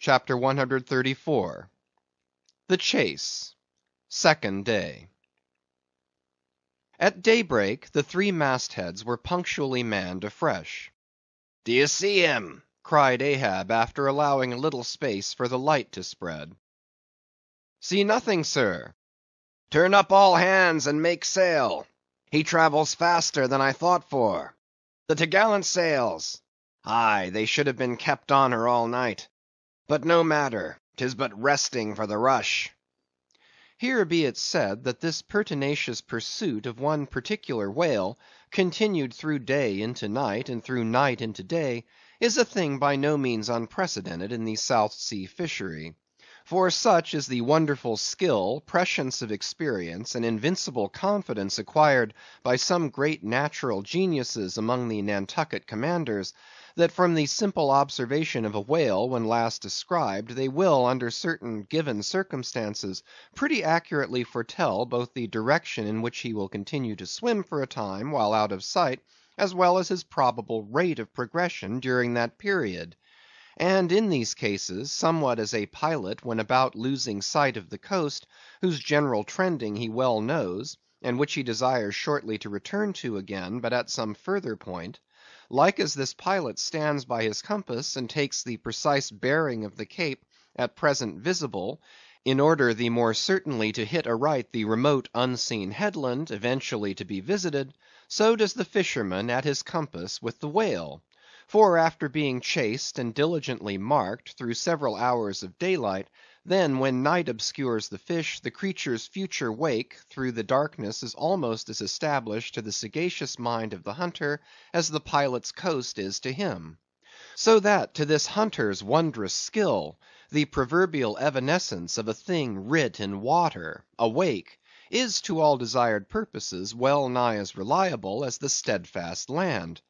CHAPTER 134. The Chase. Second Day. At daybreak the three mastheads were punctually manned afresh. "D'ye see him?" cried Ahab, after allowing a little space for the light to spread. "See nothing, sir." "Turn up all hands and make sail. He travels faster than I thought for. The t'gallant sails! Aye, they should have been kept on her all night. But no matter, 'tis but resting for the rush." Here be it said that this pertinacious pursuit of one particular whale, continued through day into night, and through night into day, is a thing by no means unprecedented in the South Sea fishery. For such is the wonderful skill, prescience of experience, and invincible confidence acquired by some great natural geniuses among the Nantucket commanders, that from the simple observation of a whale when last described, they will, under certain given circumstances, pretty accurately foretell both the direction in which he will continue to swim for a time while out of sight, as well as his probable rate of progression during that period. And in these cases, somewhat as a pilot when about losing sight of the coast, whose general trending he well knows, and which he desires shortly to return to again, but at some further point; like as this pilot stands by his compass and takes the precise bearing of the cape at present visible, in order the more certainly to hit aright the remote unseen headland eventually to be visited; so does the fisherman at his compass with the whale. For after being chased and diligently marked through several hours of daylight, then when night obscures the fish, the creature's future wake through the darkness is almost as established to the sagacious mind of the hunter as the pilot's coast is to him. So that to this hunter's wondrous skill, the proverbial evanescence of a thing writ in water, a wake, is to all desired purposes well nigh as reliable as the steadfast land.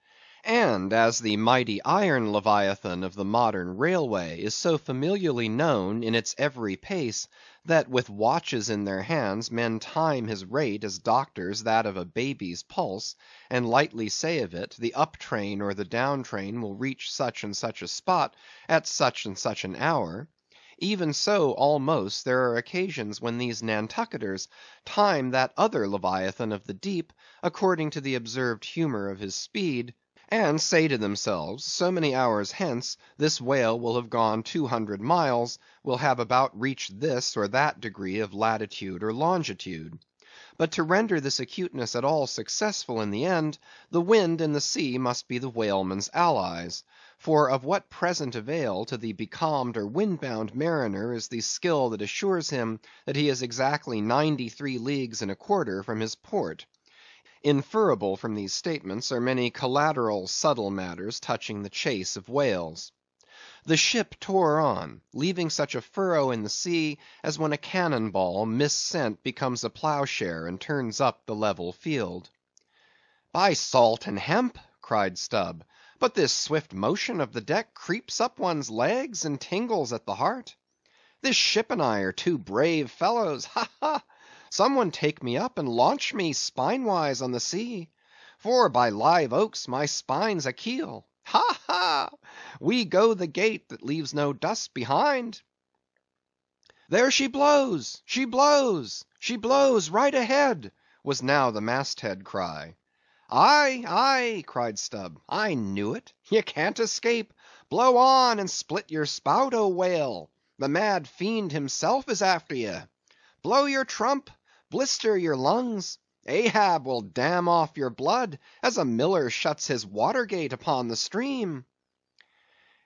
And as the mighty iron leviathan of the modern railway is so familiarly known in its every pace, that with watches in their hands men time his rate as doctors that of a baby's pulse, and lightly say of it, the up train or the down train will reach such and such a spot at such and such an hour; even so almost there are occasions when these Nantucketers time that other leviathan of the deep, according to the observed humor of his speed, and say to themselves, so many hours hence, this whale will have gone 200 miles, will have about reached this or that degree of latitude or longitude. But to render this acuteness at all successful in the end, the wind and the sea must be the whaleman's allies. For of what present avail to the becalmed or wind-bound mariner is the skill that assures him that he is exactly 93 leagues and a quarter from his port? Inferable from these statements are many collateral subtle matters touching the chase of whales. The ship tore on, leaving such a furrow in the sea as when a cannon ball, missent, becomes a ploughshare and turns up the level field. "By salt and hemp!" cried Stubb, "but this swift motion of the deck creeps up one's legs and tingles at the heart. This ship and I are two brave fellows, ha, ha! Some one take me up and launch me spinewise on the sea; for by live oaks my spine's a keel. Ha, ha! We go the gait that leaves no dust behind." "There she blows! she blows! she blows right ahead!" was now the masthead cry. "Aye, aye!" cried Stubb, "I knew it. Ye can't escape. Blow on and split your spout, O whale! The mad fiend himself is after ye. Blow your trump! Blister your lungs! Ahab will dam off your blood, as a miller shuts his water gate upon the stream."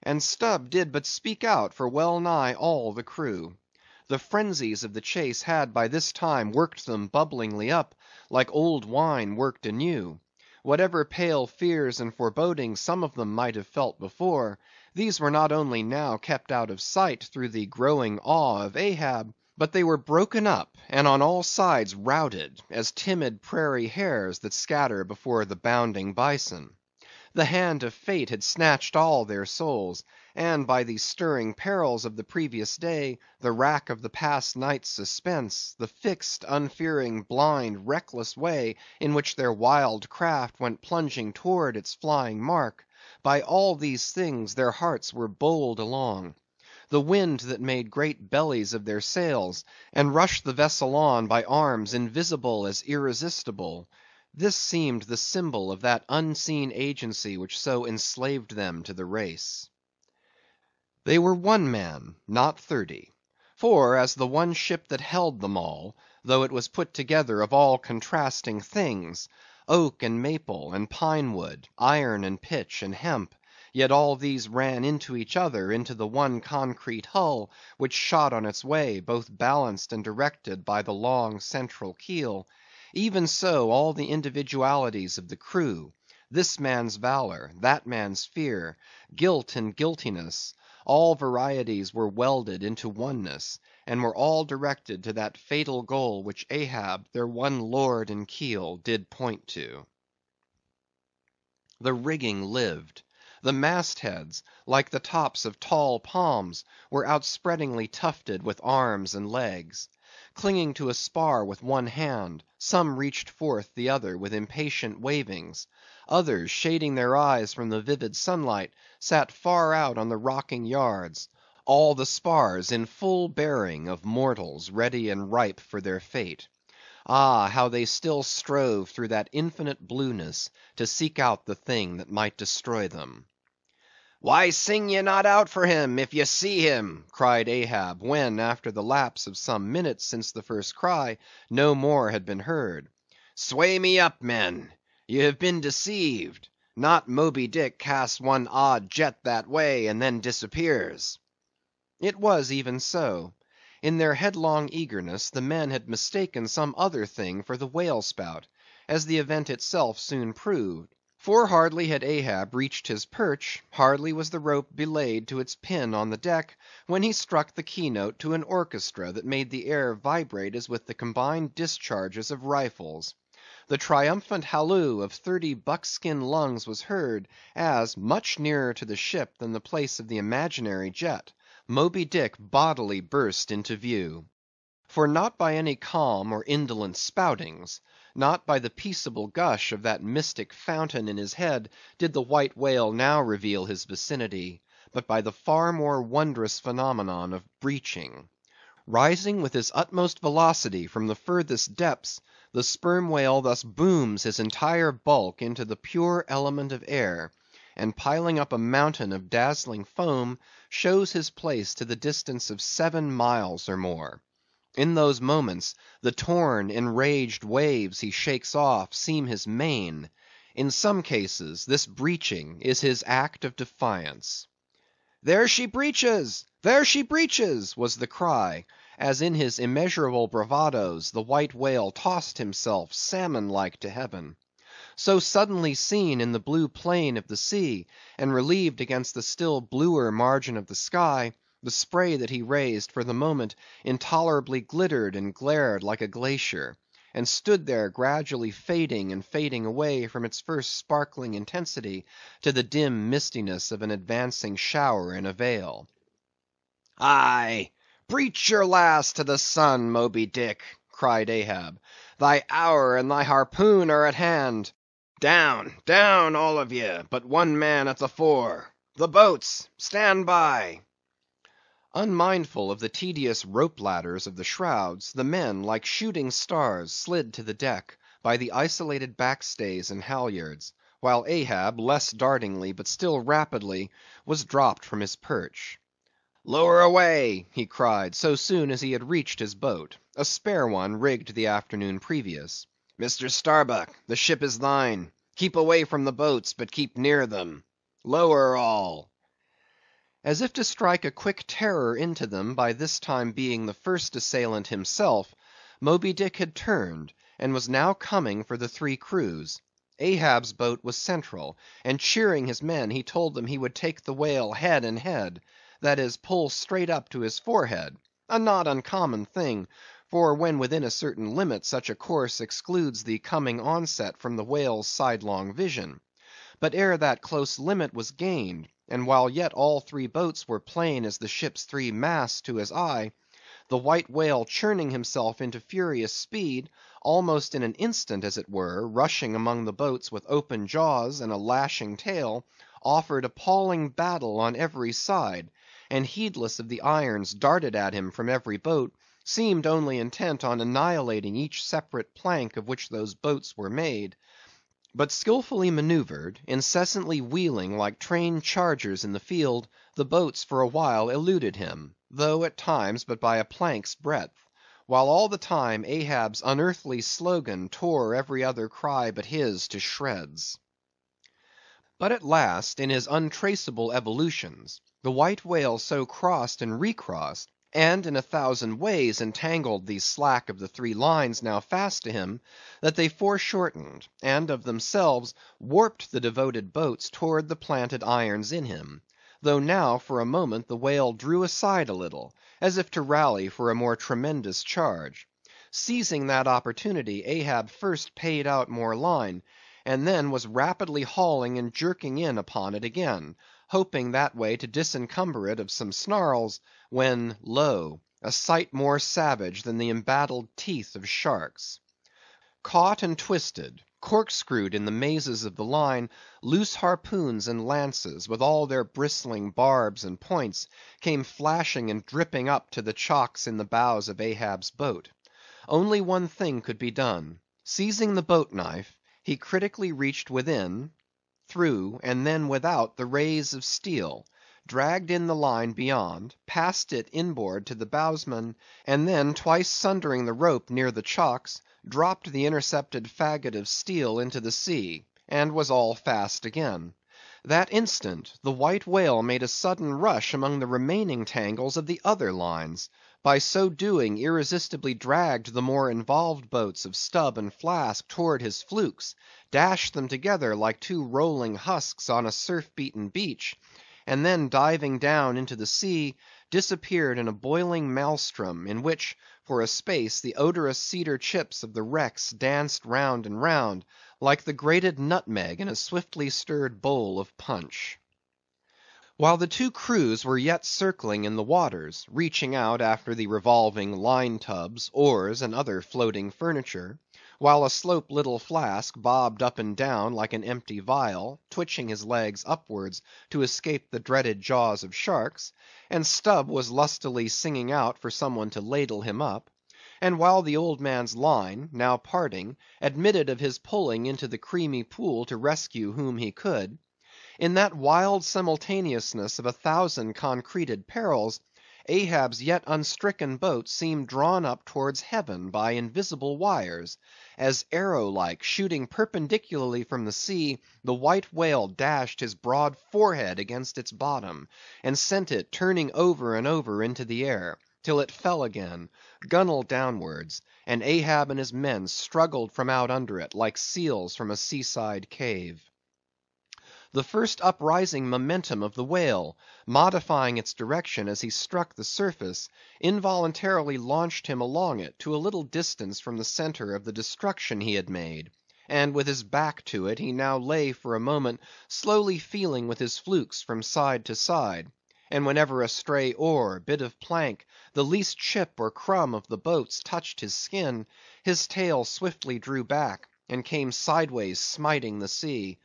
And Stubb did but speak out for well nigh all the crew. The frenzies of the chase had by this time worked them bubblingly up, like old wine worked anew. Whatever pale fears and forebodings some of them might have felt before, these were not only now kept out of sight through the growing awe of Ahab, but they were broken up, and on all sides routed, as timid prairie hares that scatter before the bounding bison. The hand of fate had snatched all their souls, and by the stirring perils of the previous day, the rack of the past night's suspense, the fixed, unfearing, blind, reckless way in which their wild craft went plunging toward its flying mark; by all these things their hearts were bowled along. the wind that made great bellies of their sails, and rushed the vessel on by arms invisible as irresistible, this seemed the symbol of that unseen agency which so enslaved them to the race. They were one man, not 30. For, as the one ship that held them all, though it was put together of all contrasting things, oak and maple and pine wood, iron and pitch and hemp, yet all these ran into each other, into the one concrete hull, which shot on its way, both balanced and directed by the long central keel. Even so all the individualities of the crew, this man's valor, that man's fear, guilt and guiltiness, all varieties were welded into oneness, and were all directed to that fatal goal which Ahab, their one lord and keel, did point to. The rigging lived. The mastheads, like the tops of tall palms, were outspreadingly tufted with arms and legs. Clinging to a spar with one hand, some reached forth the other with impatient wavings. Others, shading their eyes from the vivid sunlight, sat far out on the rocking yards, all the spars in full bearing of mortals ready and ripe for their fate. Ah, how they still strove through that infinite blueness to seek out the thing that might destroy them. "Why sing ye not out for him, if ye see him?" cried Ahab, when, after the lapse of some minutes since the first cry, no more had been heard. "Sway me up, men! Ye have been deceived. Not Moby Dick casts one odd jet that way, and then disappears." It was even so. In their headlong eagerness, the men had mistaken some other thing for the whale spout, as the event itself soon proved. For hardly had Ahab reached his perch, hardly was the rope belayed to its pin on the deck, when he struck the keynote to an orchestra that made the air vibrate as with the combined discharges of rifles. The triumphant halloo of 30 buckskin lungs was heard, as, much nearer to the ship than the place of the imaginary jet, Moby Dick bodily burst into view. For not by any calm or indolent spoutings, not by the peaceable gush of that mystic fountain in his head, did the white whale now reveal his vicinity, but by the far more wondrous phenomenon of breaching. Rising with his utmost velocity from the furthest depths, the sperm whale thus booms his entire bulk into the pure element of air, and piling up a mountain of dazzling foam, shows his place to the distance of 7 miles or more. In those moments, the torn, enraged waves he shakes off seem his mane. In some cases, this breaching is his act of defiance. "There she breaches! There she breaches!" was the cry, as in his immeasurable bravadoes the white whale tossed himself salmon-like to heaven. So suddenly seen in the blue plain of the sea, and relieved against the still bluer margin of the sky, the spray that he raised for the moment intolerably glittered and glared like a glacier, and stood there gradually fading and fading away from its first sparkling intensity to the dim mistiness of an advancing shower in a vale. "Aye, breach your last to the sun, Moby Dick," cried Ahab. "Thy hour and thy harpoon are at hand. Down, down, all of ye, but one man at the fore. The boats, stand by." Unmindful of the tedious rope ladders of the shrouds, the men, like shooting stars, slid to the deck, by the isolated backstays and halyards, while Ahab, less dartingly, but still rapidly, was dropped from his perch. "Lower away!" he cried, so soon as he had reached his boat, a spare one rigged the afternoon previous. "Mr. Starbuck, the ship is thine. Keep away from the boats, but keep near them. Lower all!" As if to strike a quick terror into them by this time being the first assailant himself, Moby Dick had turned, and was now coming for the 3 crews. Ahab's boat was central, and cheering his men, he told them he would take the whale head and head, that is, pull straight up to his forehead, a not uncommon thing, for when within a certain limit such a course excludes the coming onset from the whale's sidelong vision. But ere that close limit was gained, and while yet all 3 boats were plain as the ship's 3 masts to his eye, the white whale churning himself into furious speed, almost in an instant as it were, rushing among the boats with open jaws and a lashing tail, offered appalling battle on every side, and heedless of the irons darted at him from every boat, seemed only intent on annihilating each separate plank of which those boats were made; but skillfully maneuvered, incessantly wheeling like trained chargers in the field, the boats for a while eluded him, though at times but by a plank's breadth; while all the time Ahab's unearthly slogan tore every other cry but his to shreds. But at last, in his untraceable evolutions, the White Whale so crossed and recrossed, and in 1,000 ways entangled the slack of the 3 lines now fast to him, that they foreshortened, and of themselves warped the devoted boats towards the planted irons in him; though now for a moment the whale drew aside a little, as if to rally for a more tremendous charge. Seizing that opportunity, Ahab first paid out more line, and then was rapidly hauling and jerking in upon it again, hoping that way to disencumber it of some snarls, when lo! a sight more savage than the embattled teeth of sharks. Caught and twisted, corkscrewed in the mazes of the line, loose harpoons and lances, with all their bristling barbs and points, came flashing and dripping up to the chocks in the bows of Ahab's boat. Only one thing could be done. Seizing the boat knife, he critically reached within, through, and then without the rays of steel, dragged in the line beyond, passed it inboard to the bowsman, and then twice sundering the rope near the chocks, dropped the intercepted faggot of steel into the sea, and was all fast again. That instant the White Whale made a sudden rush among the remaining tangles of the other lines; by so doing irresistibly dragged the more involved boats of Stubb and Flask toward his flukes, dashed them together like 2 rolling husks on a surf-beaten beach, and then diving down into the sea, disappeared in a boiling maelstrom, in which, for a space, the odorous cedar chips of the wrecks danced round and round, like the grated nutmeg in a swiftly stirred bowl of punch. While the 2 crews were yet circling in the waters, reaching out after the revolving line-tubs, oars, and other floating furniture; while a slope little Flask bobbed up and down like an empty vial, twitching his legs upwards to escape the dreaded jaws of sharks; and Stubb was lustily singing out for some one to ladle him up; and while the old man's line, now parting, admitted of his pulling into the creamy pool to rescue whom he could; in that wild simultaneousness of 1,000 concreted perils, Ahab's yet unstricken boat seemed drawn up towards heaven by invisible wires, as arrow-like, shooting perpendicularly from the sea, the White Whale dashed his broad forehead against its bottom, and sent it turning over and over into the air, till it fell again, gunwale downwards, and Ahab and his men struggled from out under it, like seals from a seaside cave. The first uprising momentum of the whale, modifying its direction as he struck the surface, involuntarily launched him along it to a little distance from the centre of the destruction he had made; and with his back to it, he now lay for a moment slowly feeling with his flukes from side to side; and whenever a stray oar, bit of plank, the least chip or crumb of the boats touched his skin, his tail swiftly drew back, and came sideways smiting the sea.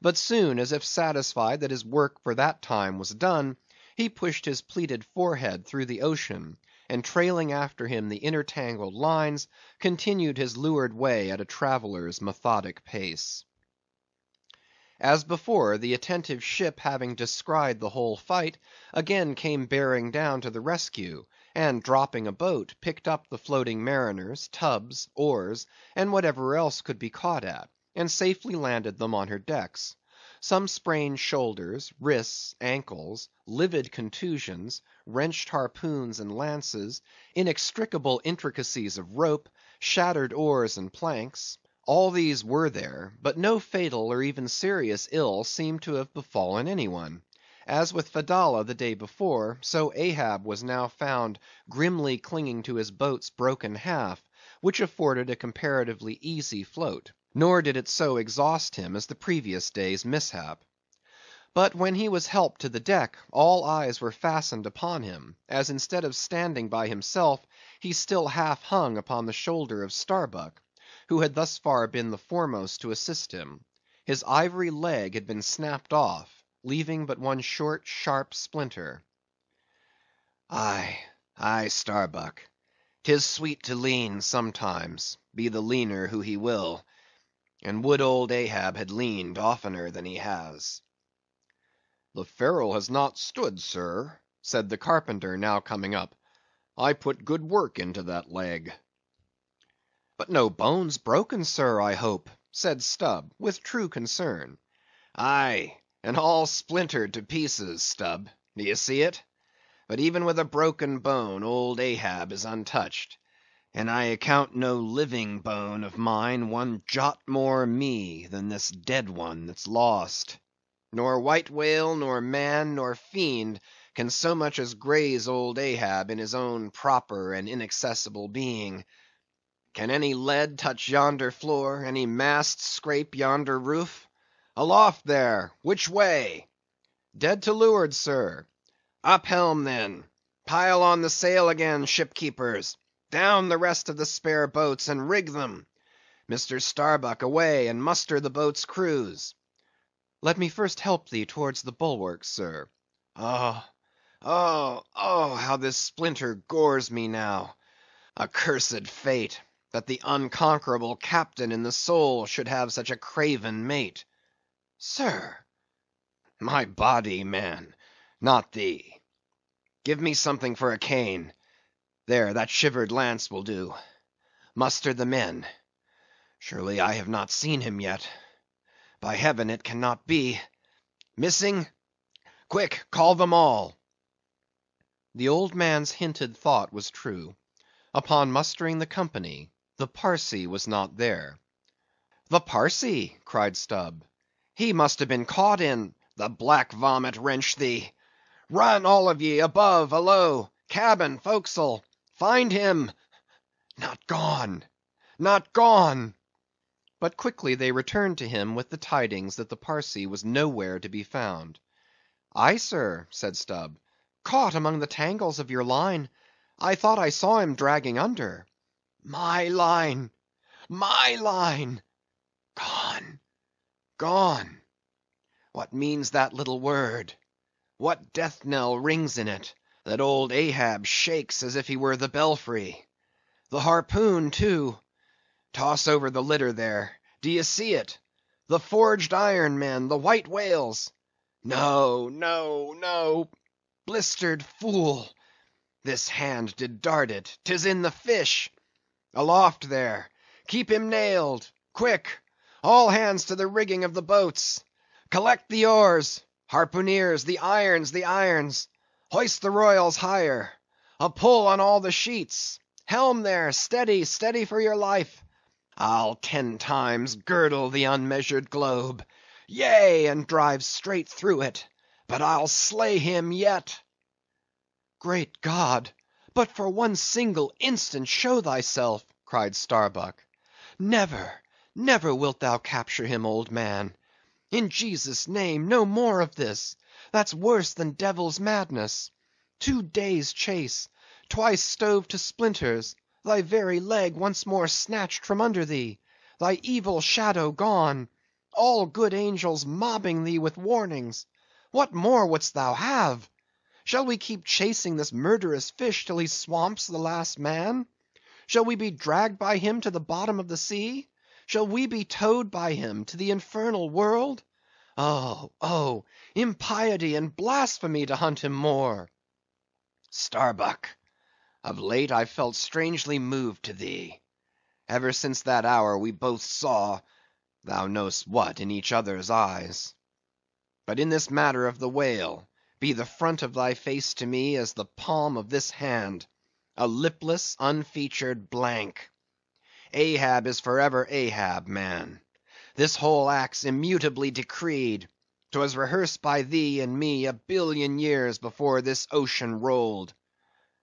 But soon, as if satisfied that his work for that time was done, he pushed his pleated forehead through the ocean, and trailing after him the intertangled lines, continued his leeward way at a traveller's methodic pace. As before, the attentive ship having descried the whole fight, again came bearing down to the rescue, and dropping a boat, picked up the floating mariners, tubs, oars, and whatever else could be caught at, and safely landed them on her decks. Some sprained shoulders, wrists, ankles, livid contusions, wrenched harpoons and lances, inextricable intricacies of rope, shattered oars and planks; all these were there, but no fatal or even serious ill seemed to have befallen any one. As with Fedallah the day before, so Ahab was now found grimly clinging to his boat's broken half, which afforded a comparatively easy float; nor did it so exhaust him as the previous day's mishap. But when he was helped to the deck, all eyes were fastened upon him, as instead of standing by himself, he still half hung upon the shoulder of Starbuck, who had thus far been the foremost to assist him. His ivory leg had been snapped off, leaving but one short, sharp splinter. Aye, aye, Starbuck. 'Tis sweet to lean sometimes, be the leaner who he will, and would old Ahab had leaned oftener than he has. The ferrule has not stood, sir, said the carpenter, now coming up. I put good work into that leg. But no bones broken, sir, I hope, said Stubb, with true concern. Aye, and all splintered to pieces, Stubb. Do you see it? But even with a broken bone, old Ahab is untouched, and I account no living bone of mine one jot more me than this dead one that's lost. Nor white whale, nor man, nor fiend can so much as graze old Ahab in his own proper and inaccessible being. Can any lead touch yonder floor, any mast scrape yonder roof? Aloft there, which way? Dead to leeward, sir. Up helm, then. Pile on the sail again, shipkeepers. Down the rest of the spare boats, and rig them. Mr. Starbuck, away, and muster the boats' crews. Let me first help thee towards the bulwarks, sir. Oh, how this splinter gores me now. Accursed fate, that the unconquerable captain in the soul should have such a craven mate. Sir! My body, man, not thee. Give me something for a cane. There, that shivered lance will do. Muster the men. Surely I have not seen him yet. By heaven, it cannot be. Missing? Quick, call them all. The old man's hinted thought was true. Upon mustering the company, the Parsee was not there. The Parsee, cried Stubb. He must have been caught in the black vomit wrench thee. Run, all of ye, above, alow, cabin, forecastle. Find him. Not gone, not gone. But quickly they returned to him with the tidings that the Parsee was nowhere to be found. Aye, sir, said Stubb, caught among the tangles of your line. I thought I saw him dragging under. My line, my line. Gone, gone. What means that little word? What death knell rings in it, that old Ahab shakes as if he were the belfry? The harpoon, too. Toss over the litter there. Do ye see it? The forged iron men, the white whales. No, no, no. Blistered fool. This hand did dart it. 'Tis in the fish. Aloft there. Keep him nailed. Quick. All hands to the rigging of the boats. Collect the oars. Harpooneers, the irons, the irons. Hoist the royals higher. A pull on all the sheets. Helm there, steady, steady for your life. I'll 10 times girdle the unmeasured globe. Yea, and drive straight through it. But I'll slay him yet. Great God! But for one single instant show thyself, cried Starbuck. Never, never wilt thou capture him, old man. In Jesus' name, no more of this. That's worse than devil's madness. 2 days' chase, twice stove to splinters, thy very leg once more snatched from under thee, thy evil shadow gone, all good angels mobbing thee with warnings. What more wouldst thou have? Shall we keep chasing this murderous fish till he swamps the last man? Shall we be dragged by him to the bottom of the sea? Shall we be towed by him to the infernal world? Oh, oh, impiety and blasphemy to hunt him more. Starbuck, of late I've felt strangely moved to thee. Ever since that hour we both saw, thou know'st what, in each other's eyes. But in this matter of the whale, be the front of thy face to me as the palm of this hand, a lipless, unfeatured blank. Ahab is forever Ahab, man. This whole act's immutably decreed. 'Twas rehearsed by thee and me a billion years before this ocean rolled.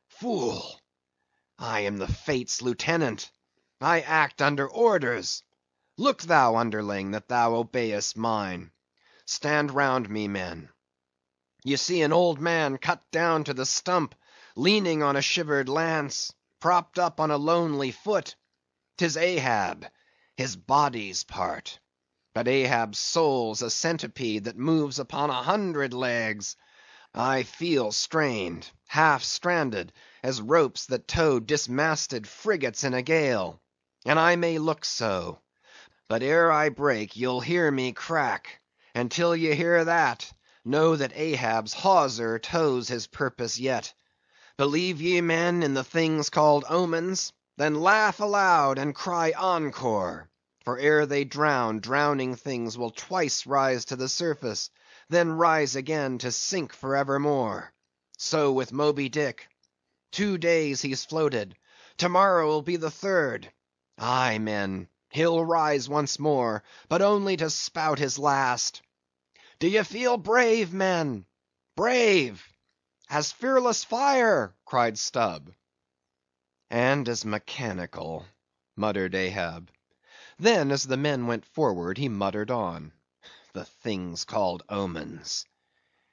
Fool! I am the Fates' lieutenant. I act under orders. Look thou, underling, that thou obeyest mine. Stand round me, men. You see an old man cut down to the stump, leaning on a shivered lance, propped up on a lonely foot. 'Tis Ahab, his body's part. But Ahab's soul's a centipede that moves upon 100 legs. I feel strained, half stranded, as ropes that tow dismasted frigates in a gale. And I may look so. But ere I break, you'll hear me crack. And till ye hear that, know that Ahab's hawser tows his purpose yet. Believe ye, men, in the things called omens? Then laugh aloud and cry encore. For ere they drown, drowning things will twice rise to the surface, then rise again to sink for evermore. So with Moby Dick. 2 days he's floated. To-morrow will be the 3rd. Aye, men, he'll rise once more, but only to spout his last. Do ye feel brave, men? Brave! As fearless fire, cried Stubb. And as mechanical, muttered Ahab. Then, as the men went forward, he muttered on. The things called omens.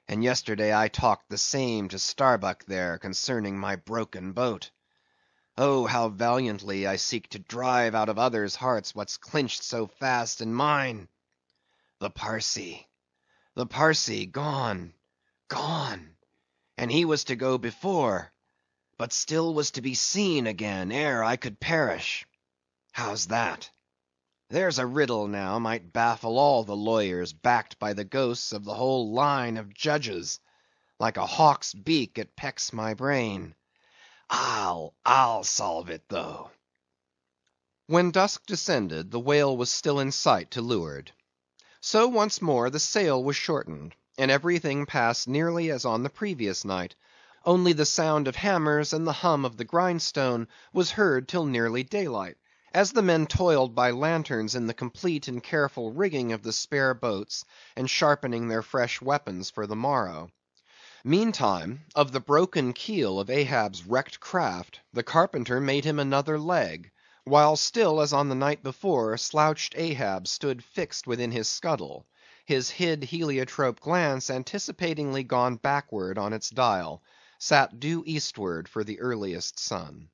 And yesterday I talked the same to Starbuck there concerning my broken boat. Oh, how valiantly I seek to drive out of others' hearts what's clinched so fast in mine. The Parsee, gone, gone. And he was to go before, but still was to be seen again ere I could perish. How's that? There's a riddle now might baffle all the lawyers backed by the ghosts of the whole line of judges. Like a hawk's beak it pecks my brain. I'll solve it though. When dusk descended, the whale was still in sight to leeward. So once more the sail was shortened, and everything passed nearly as on the previous night, only the sound of hammers and the hum of the grindstone was heard till nearly daylight, as the men toiled by lanterns in the complete and careful rigging of the spare boats, and sharpening their fresh weapons for the morrow. Meantime, of the broken keel of Ahab's wrecked craft, the carpenter made him another leg, while still as on the night before, slouched Ahab stood fixed within his scuttle, his hid heliotrope glance anticipatingly gone backward on its dial, sat due eastward for the earliest sun.